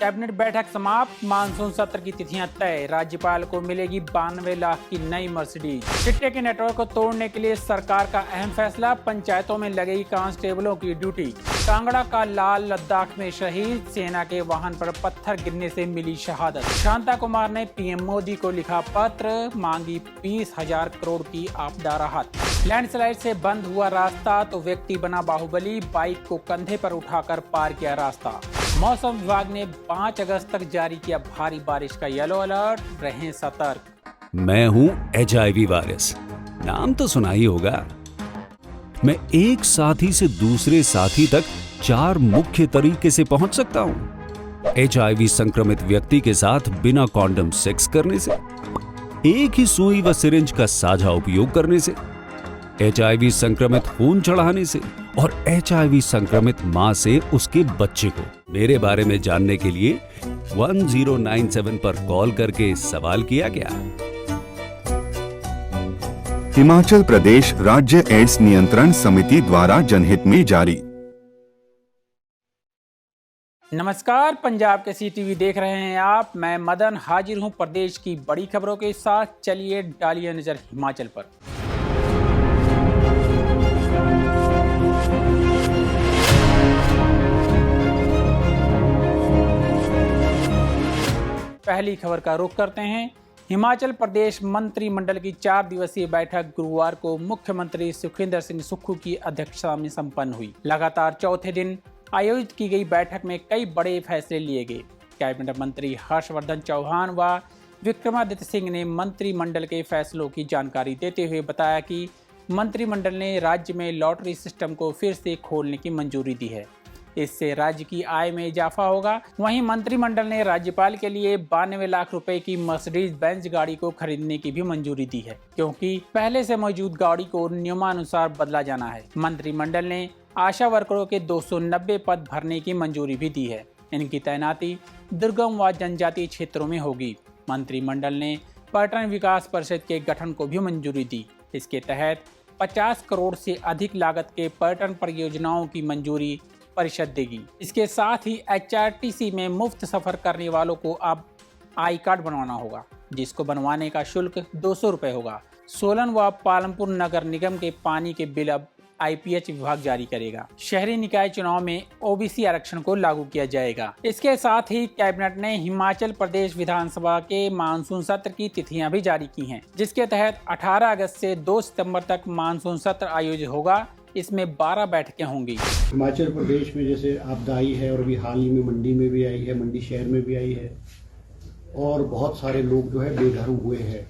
Cabinet बैठक समाप्त, monsoon सत्र की तिथियां तय, राज्यपाल को मिलेगी 92 लाख की नई मर्सिडीज। चिट्टे के नेटवर्क को तोड़ने के लिए सरकार का अहम फैसला, पंचायतों में लगेगी कांस्टेबलों की ड्यूटी। कांगड़ा का लाल लद्दाख में शहीद, सेना के वाहन पर पत्थर गिरने से मिली शहादत। शांता कुमार ने पीएम मोदी को लिखा पत्र, मांगी 20,000 करोड़ की आपदा राहत। लैंडस्लाइड से बंद हुआ रास्ता तो व्यक्ति बना बाहुबली, बाइक को कंधे पर उठाकर पार किया रास्ता। मौसम विभाग ने 5 अगस्त तक जारी किया भारी बारिश का येलो अलर्ट, रहें सतर्क। मैं हूं HIV वायरस, नाम तो सुना ही होगा। मैं एक साथी से दूसरे साथी तक 4 मुख्य तरीके से पहुंच सकता हूं। HIV संक्रमित व्यक्ति के साथ बिना कॉन्डम सेक्स करने से, एक ही सुई व सिरिंज का साझा उपयोग करने से, HIV संक्रमित खून चढ़ाने से और HIV संक्रमित मां से उसके बच्चे को। मेरे बारे में जानने के लिए 1097 पर कॉल करके सवाल किया गया। हिमाचल प्रदेश राज्य एड्स नियंत्रण समिति द्वारा जनहित में जारी। नमस्कार, पंजाब के CTV देख रहे हैं आप। मैं मदन हाजिर हूं प्रदेश की बड़ी खबरों के साथ। चलिए डालिए नजर हिमाचल पर। पहली खबर का रुख करते हैं। हिमाचल प्रदेश मंत्रिमंडल की 4 दिवसीय बैठक गुरुवार को मुख्यमंत्री सुखविंदर सिंह सुक्खू की अध्यक्षता में संपन्न हुई। लगातार चौथे दिन आयोजित की गई बैठक में कई बड़े फैसले लिए गए। कैबिनेट मंत्री हर्षवर्धन चौहान व विक्रमादित्य सिंह ने मंत्रिमंडल के फैसलों की जानकारी देते हुए बताया कि मंत्रिमंडल ने राज्य में लॉटरी सिस्टम को फिर से खोलने की मंजूरी दी है। इससे राज्य की आय में इजाफा होगा। वहीं मंत्रिमंडल ने राज्यपाल के लिए 92 लाख रुपए की मर्सिडीज बेंज गाड़ी को खरीदने की भी मंजूरी दी है, क्योंकि पहले से मौजूद गाड़ी को नियमानुसार बदला जाना है। मंत्रिमंडल ने आशा वर्करों के 290 पद भरने की मंजूरी भी दी है। इनकी तैनाती दुर्गम व जनजातीय क्षेत्रों में होगी। मंत्रिमंडल ने पर्यटन विकास परिषद के गठन को भी मंजूरी दी। इसके तहत 50 करोड़ से अधिक लागत के पर्यटन परियोजनाओं की मंजूरी परिषद देगी। इसके साथ ही HRTC में मुफ्त सफर करने वालों को अब आई कार्ड बनवाना होगा, जिसको बनवाने का शुल्क 200 रुपए होगा। सोलन व पालमपुर नगर निगम के पानी के बिल अब IPH विभाग जारी करेगा। शहरी निकाय चुनाव में OBC आरक्षण को लागू किया जाएगा। इसके साथ ही कैबिनेट ने हिमाचल प्रदेश विधानसभा के मानसून सत्र की तिथियां भी जारी की हैं, जिसके तहत 18 अगस्त से 2 सितंबर तक मानसून सत्र आयोजित होगा। इसमें 12 बैठकें होंगी। हिमाचल प्रदेश में जैसे आपदा आई है और अभी हाल ही में मंडी में भी आई है, मंडी शहर में भी आई है और बहुत सारे लोग जो है बेघर हुए हैं।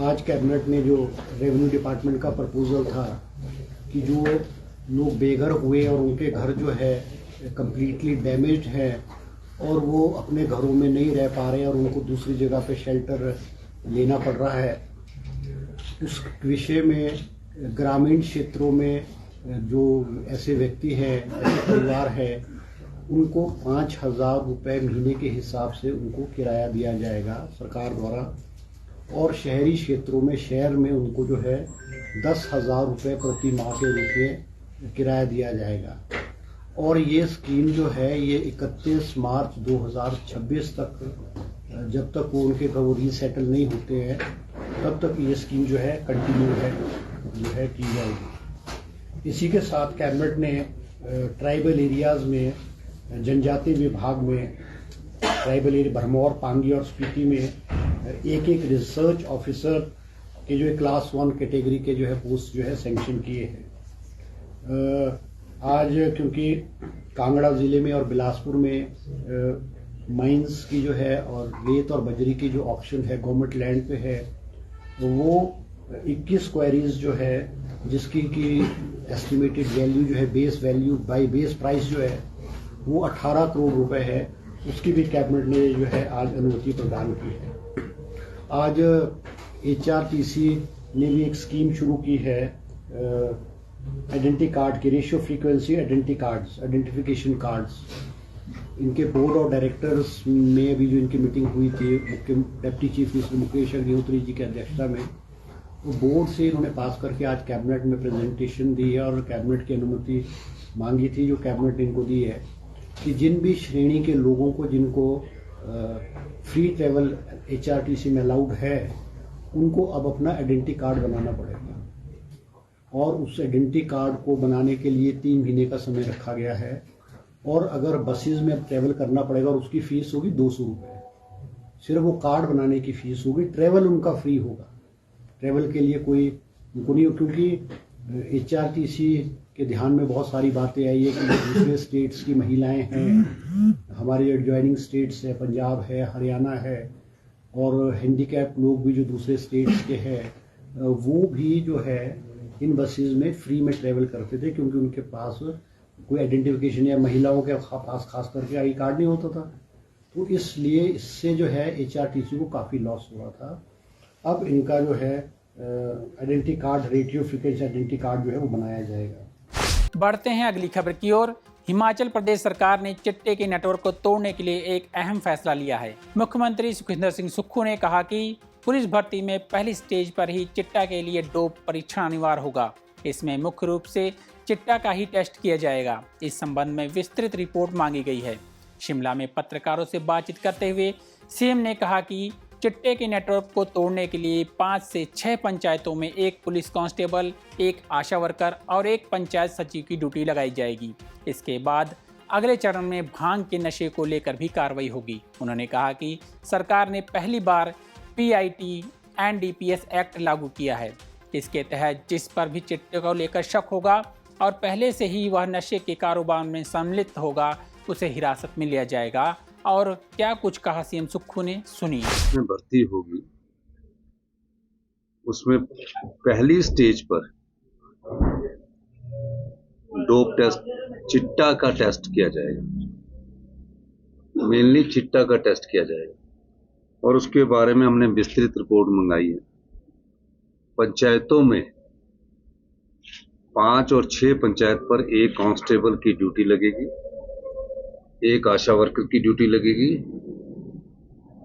आज कैबिनेट ने जो रेवेन्यू डिपार्टमेंट का प्रपोजल था कि जो लोग बेघर हुए और उनके घर जो है कम्प्लीटली डैमेज्ड है और वो अपने घरों में नहीं रह पा रहे और उनको दूसरी जगह पे शेल्टर लेना पड़ रहा है, उस विषय में ग्रामीण क्षेत्रों में जो ऐसे व्यक्ति हैं, ऐसे परिवार है, उनको 5,000 रुपये महीने के हिसाब से उनको किराया दिया जाएगा सरकार द्वारा। और शहरी क्षेत्रों में, शहर में उनको जो है 10,000 रुपये प्रति माह के रूप में किराया दिया जाएगा। और ये स्कीम जो है ये 31 मार्च 2026 तक, जब तक वो उनके वो रीसेटल नहीं होते हैं, तब तक ये स्कीम जो है कंटिन्यू है की जाएगी। इसी के साथ कैबिनेट ने ट्राइबल एरियाज में, जनजातीय विभाग में, ट्राइबल एरिया भरमौर, पांगी और स्पीति में एक रिसर्च ऑफिसर के जो है क्लास 1 कैटेगरी के जो है पोस्ट जो है सैंक्शन किए हैं। आज क्योंकि कांगड़ा जिले में और बिलासपुर में माइंस की जो है और रेत और बजरी की जो ऑप्शन है गवर्नमेंट लैंड पे है, वो 21 क्वेरीज जो है जिसकी की एस्टिमेटेड वैल्यू जो है base value by base price जो है वो 18 करोड़ रुपए है, उसकी भी कैबिनेट ने जो है आज अनुमति प्रदान की है। आज HRTC ने भी एक स्कीम शुरू की है आइडेंटिटी कार्ड की, रेशियो फ्रीक्वेंसी आइडेंटिफिकेशन कार्ड्स। इनके बोर्ड ऑफ डायरेक्टर्स में भी जो इनकी मीटिंग हुई थी deputy chief minister Mukesh Agnihotri ji की अध्यक्षता में, वो बोर्ड से इन्होंने पास करके आज कैबिनेट में प्रेजेंटेशन दी है और कैबिनेट की अनुमति मांगी थी, जो कैबिनेट ने इनको दी है। कि जिन भी श्रेणी के लोगों को जिनको फ्री ट्रैवल HRTC में अलाउड है, उनको अब अपना आइडेंटिटी कार्ड बनाना पड़ेगा और उस आइडेंटिटी कार्ड को बनाने के लिए 3 महीने का समय रखा गया है। और अगर बसेस में अब ट्रैवल करना पड़ेगा और उसकी फीस होगी 200 रुपये, सिर्फ वो कार्ड बनाने की फीस होगी। ट्रैवल उनका फ्री होगा, ट्रैवल के लिए कोई उनको नहीं, क्योंकि HRTC के ध्यान में बहुत सारी बातें आई है कि जो दूसरे स्टेट्स की महिलाएं हैं, हमारे एडजॉइनिंग स्टेट्स है, पंजाब है, हरियाणा है, और हैंडीकैप लोग भी जो दूसरे स्टेट्स के हैं, वो भी जो है इन बसेस में फ्री में ट्रैवल करते थे, क्योंकि उनके पास कोई आइडेंटिफिकेशन या महिलाओं के पास खास करके आई कार्ड नहीं होता था। तो इसलिए इससे जो है HRTC को काफ़ी लॉस हुआ था। अब इनका जो है identity card, radio frequency identity card जो है वो बनाया जाएगा। बढ़ते हैं अगली खबर की ओर। हिमाचल प्रदेश सरकार ने चिट्टे के नेटवर्क को तोड़ने के लिए एक अहम फैसला लिया है। मुख्यमंत्री सुखविंदर सिंह सुक्खू ने कहा कि पुलिस भर्ती में पहली स्टेज पर ही चिट्टा के लिए डोप परीक्षण अनिवार्य होगा। इसमें मुख्य रूप से चिट्टा का ही टेस्ट किया जाएगा। इस संबंध में विस्तृत रिपोर्ट मांगी गई है। शिमला में पत्रकारों से बातचीत करते हुए सीएम ने कहा कि चिट्टे के नेटवर्क को तोड़ने के लिए 5 से 6 पंचायतों में 1 पुलिस कांस्टेबल, 1 आशा वर्कर और 1 पंचायत सचिव की ड्यूटी लगाई जाएगी। इसके बाद अगले चरण में भांग के नशे को लेकर भी कार्रवाई होगी। उन्होंने कहा कि सरकार ने पहली बार PIT NDPS एक्ट लागू किया है। इसके तहत जिस पर भी चिट्टे को लेकर शक होगा और पहले से ही वह नशे के कारोबार में सम्मिलित होगा, उसे हिरासत में लिया जाएगा। और क्या कुछ कहा सीएम सुक्खू ने, सुनिए। उसमें भर्ती होगी, उसमें पहली स्टेज पर डोप टेस्ट, चिट्टा का टेस्ट किया जाएगा। मेनली चिट्टा का टेस्ट किया जाएगा और उसके बारे में हमने विस्तृत रिपोर्ट मंगाई है। पंचायतों में 5 और 6 पंचायत पर 1 कांस्टेबल की ड्यूटी लगेगी, 1 आशा वर्कर की ड्यूटी लगेगी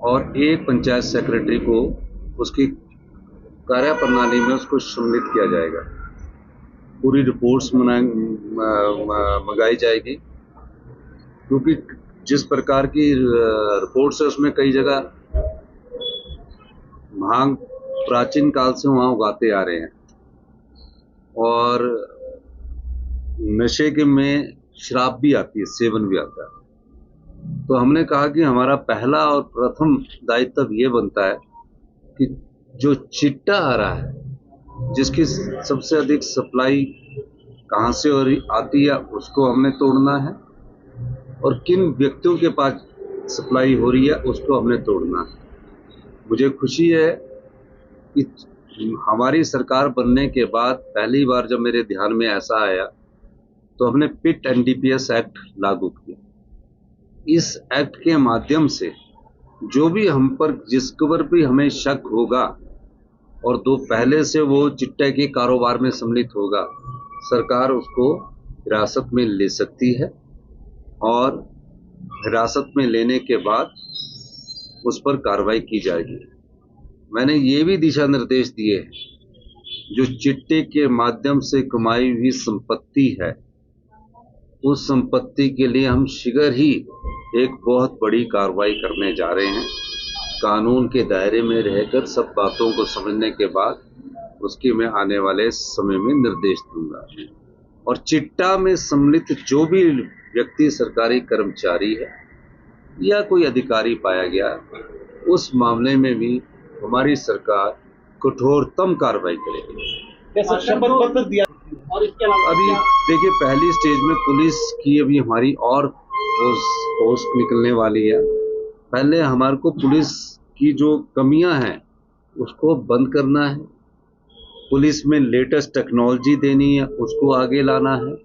और 1 पंचायत सेक्रेटरी को उसकी कार्य प्रणाली में उसको सम्मिलित किया जाएगा। पूरी रिपोर्ट्स मंगाई जाएगी, क्योंकि जिस प्रकार की रिपोर्ट्स है उसमें कई जगह भांग प्राचीन काल से वहाँ उगाते आ रहे हैं और नशे के में शराब भी आती है, सेवन भी आता है। तो हमने कहा कि हमारा पहला और प्रथम दायित्व ये बनता है कि जो चिट्टा आ रहा है, जिसकी सबसे अधिक सप्लाई कहाँ से हो रही आती है, उसको हमने तोड़ना है और किन व्यक्तियों के पास सप्लाई हो रही है उसको हमने तोड़ना है। मुझे खुशी है कि हमारी सरकार बनने के बाद पहली बार जब मेरे ध्यान में ऐसा आया तो हमने PIT NDPS एक्ट लागू किया। इस एक्ट के माध्यम से जो भी हम पर जिस पर भी हमें शक होगा और पहले से वो चिट्टे के कारोबार में सम्मिलित होगा, सरकार उसको हिरासत में ले सकती है और हिरासत में लेने के बाद उस पर कार्रवाई की जाएगी। मैंने ये भी दिशा निर्देश दिए हैं, जो चिट्टे के माध्यम से कमाई हुई संपत्ति है, उस संपत्ति के लिए हम शीघ्र ही एक बहुत बड़ी कार्रवाई करने जा रहे हैं। कानून के दायरे में रहकर सब बातों को समझने के बाद उसकी मैं आने वाले समय में निर्देश दूंगा। और चिट्टा में सम्मिलित जो भी व्यक्ति सरकारी कर्मचारी है या कोई अधिकारी पाया गया, उस मामले में भी हमारी सरकार कठोरतम कार्रवाई करेगी। शपथ पत्र दिया और इसके अलावा अभी देखिए, पहली स्टेज में पुलिस की अभी हमारी और पोस्ट निकलने वाली है। पहले हमारे को पुलिस की जो कमियां हैं उसको बंद करना है, पुलिस में लेटेस्ट टेक्नोलॉजी देनी है, उसको आगे लाना है।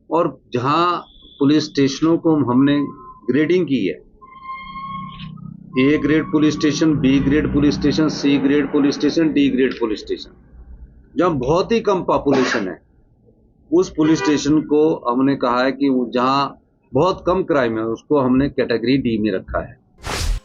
और जहां पुलिस स्टेशनों को हमने ग्रेडिंग की है, A grade police station, B grade police station, C grade police station, D grade police station, जहां बहुत ही कम पॉपुलेशन है, उस पुलिस स्टेशन को हमने कहा है कि जहां बहुत कम क्राइम है उसको हमने कैटेगरी D में रखा है।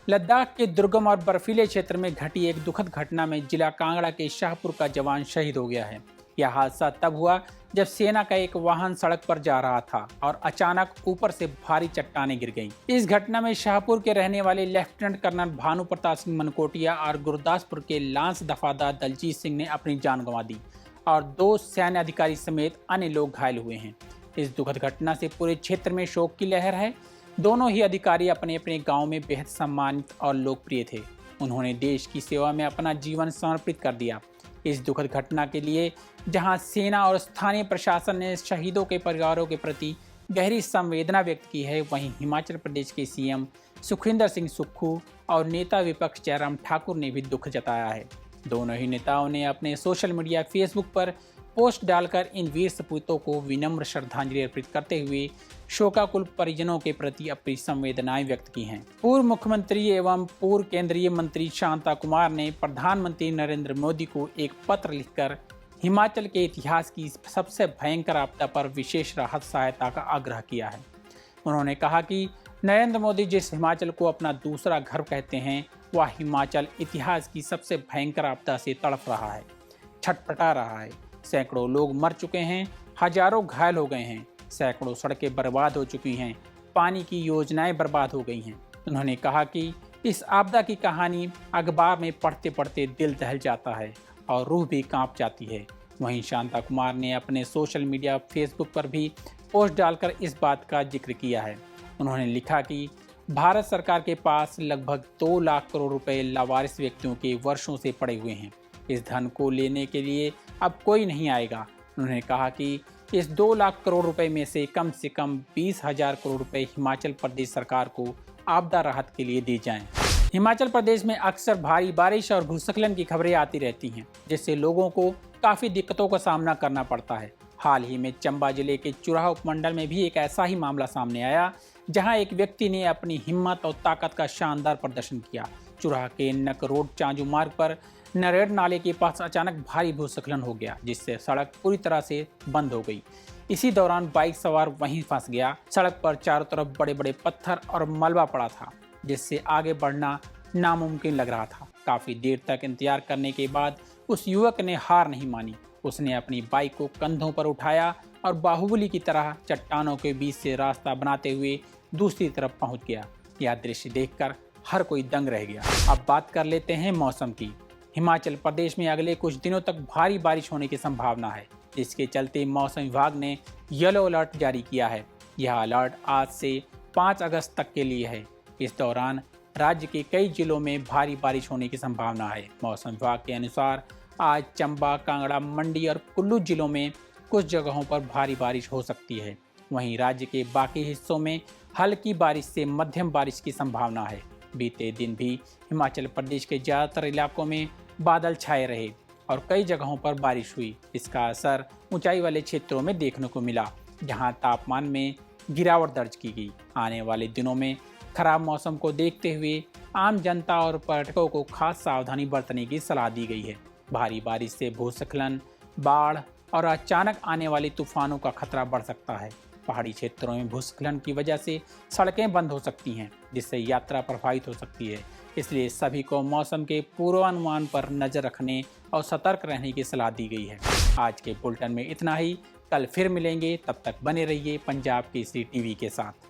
लद्दाख के दुर्गम और बर्फीले क्षेत्र में घटी एक दुखद घटना में जिला कांगड़ा के शाहपुर का जवान शहीद हो गया है। यह हादसा तब हुआ जब सेना का एक वाहन सड़क पर जा रहा था और अचानक ऊपर से भारी चट्टानें गिर गईं। इस घटना में शाहपुर के रहने वाले लेफ्टिनेंट कर्नल भानु प्रताप सिंह मनकोटिया और गुरदासपुर के लांस दफादार दलजीत सिंह ने अपनी जान गंवा दी और 2 सैन्य अधिकारी समेत अन्य लोग घायल हुए हैं। इस दुखद घटना से पूरे क्षेत्र में शोक की लहर है। दोनों ही अधिकारी अपने अपने गांव में बेहद सम्मानित और लोकप्रिय थे। उन्होंने देश की सेवा में अपना जीवन समर्पित कर दिया। इस दुखद घटना के लिए जहां सेना और स्थानीय प्रशासन ने शहीदों के परिवारों के प्रति गहरी संवेदना व्यक्त की है, वहीं हिमाचल प्रदेश के सीएम सुखविंदर सिंह सुक्खू और नेता विपक्ष जयराम ठाकुर ने भी दुख जताया है। दोनों ही नेताओं ने अपने सोशल मीडिया फेसबुक पर पोस्ट डालकर इन वीर सपूतों को विनम्र श्रद्धांजलि अर्पित करते हुए शोकाकुल परिजनों के प्रति अपनी संवेदनाएं व्यक्त की हैं। पूर्व मुख्यमंत्री एवं पूर्व केंद्रीय मंत्री शांता कुमार ने प्रधानमंत्री नरेंद्र मोदी को एक पत्र लिखकर हिमाचल के इतिहास की सबसे भयंकर आपदा पर विशेष राहत सहायता का आग्रह किया है। उन्होंने कहा कि नरेंद्र मोदी जिस हिमाचल को अपना दूसरा घर कहते हैं, वह हिमाचल इतिहास की सबसे भयंकर आपदा से तड़प रहा है, छटपटा रहा है। सैकड़ों लोग मर चुके हैं, हजारों घायल हो गए हैं, सैकड़ों सड़कें बर्बाद हो चुकी हैं, पानी की योजनाएं बर्बाद हो गई हैं। उन्होंने कहा कि इस आपदा की कहानी अखबार में पढ़ते पढ़ते दिल दहल जाता है और रूह भी कांप जाती है। वहीं शांता कुमार ने अपने सोशल मीडिया फेसबुक पर भी पोस्ट डालकर इस बात का जिक्र किया है। उन्होंने लिखा कि भारत सरकार के पास लगभग 2 लाख करोड़ रुपए लावारिस व्यक्तियों के वर्षों से पड़े हुए हैं। इस धन को लेने के लिए अब कोई नहीं आएगा। उन्होंने कहा कि इस 2 लाख करोड़ रुपए में से कम 20,000 करोड़ रुपए हिमाचल प्रदेश सरकार को आपदा राहत के लिए दी जाएं। हिमाचल प्रदेश में अक्सर भारी बारिश और भूस्खलन की खबरें आती रहती हैं, जिससे लोगों को काफ़ी दिक्कतों का सामना करना पड़ता है। हाल ही में चंबा जिले के चुराह उपमंडल में भी एक ऐसा ही मामला सामने आया, जहां एक व्यक्ति ने अपनी हिम्मत और ताकत का शानदार प्रदर्शन किया। चुराह के नक रोड चांजू मार्ग पर नरेड़ नाले के पास अचानक भारी भूस्खलन हो गया, जिससे सड़क पूरी तरह से बंद हो गई। इसी दौरान बाइक सवार वहीं फंस गया। सड़क पर चारों तरफ बड़े बड़े पत्थर और मलबा पड़ा था, जिससे आगे बढ़ना नामुमकिन लग रहा था। काफ़ी देर तक इंतजार करने के बाद उस युवक ने हार नहीं मानी। उसने अपनी बाइक को कंधों पर उठाया और बाहुबली की तरह चट्टानों के बीच से रास्ता बनाते हुए दूसरी तरफ पहुंच गया। यह दृश्य देखकर हर कोई दंग रह गया। अब बात कर लेते हैं मौसम की। हिमाचल प्रदेश में अगले कुछ दिनों तक भारी बारिश होने की संभावना है, जिसके चलते मौसम विभाग ने येलो अलर्ट जारी किया है। यह अलर्ट आज से 5 अगस्त तक के लिए है। इस दौरान राज्य के कई जिलों में भारी बारिश होने की संभावना है। मौसम विभाग के अनुसार आज चंबा, कांगड़ा, मंडी और कुल्लू जिलों में कुछ जगहों पर भारी बारिश हो सकती है। वहीं राज्य के बाकी हिस्सों में हल्की बारिश से मध्यम बारिश की संभावना है। बीते दिन भी हिमाचल प्रदेश के ज़्यादातर इलाकों में बादल छाए रहे और कई जगहों पर बारिश हुई। इसका असर ऊंचाई वाले क्षेत्रों में देखने को मिला, जहां तापमान में गिरावट दर्ज की गई। आने वाले दिनों में खराब मौसम को देखते हुए आम जनता और पर्यटकों को खास सावधानी बरतने की सलाह दी गई है। भारी बारिश से भूस्खलन, बाढ़ और अचानक आने वाले तूफानों का खतरा बढ़ सकता है। पहाड़ी क्षेत्रों में भूस्खलन की वजह से सड़कें बंद हो सकती हैं, जिससे यात्रा प्रभावित हो सकती है। इसलिए सभी को मौसम के पूर्वानुमान पर नजर रखने और सतर्क रहने की सलाह दी गई है। आज के बुलेटिन में इतना ही। कल फिर मिलेंगे, तब तक बने रहिए पंजाब केसरी टीवी के साथ।